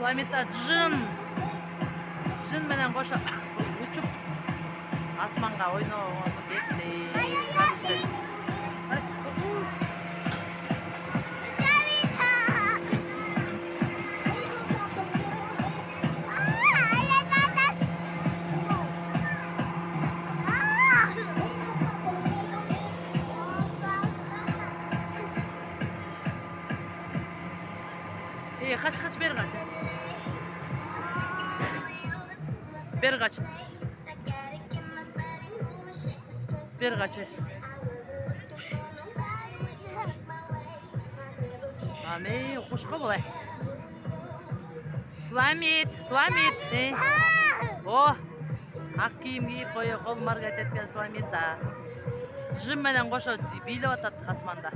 Sulamita jın менен кошо учуп асманга ойногону кетти. Карусел. Kaç beri kaç. Beri kaç. Beri kaç. Mami kuşka bulay. Sulamit. Oh. Ак кийим кийип кое колун аракет эткен Суламит да. Жым менен кошо бийлеп атат асманда.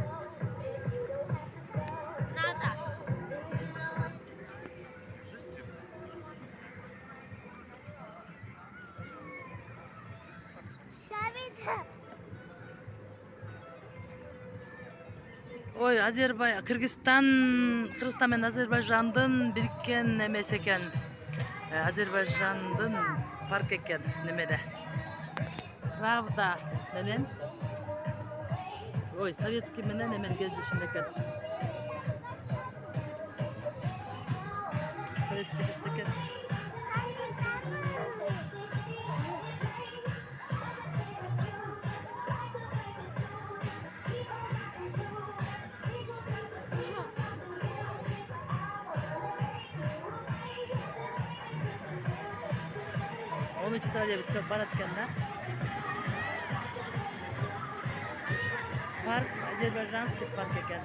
Ой, Кыргызстан менен Азербайжандын бириккен эмеси экен. Азербайжандын парк экен немеде. Правда менен. Ой, советский менен эмен кездешинде экен. Советский экен. Onun için de biz barat ekenler. Park Azerbaycanski park eken.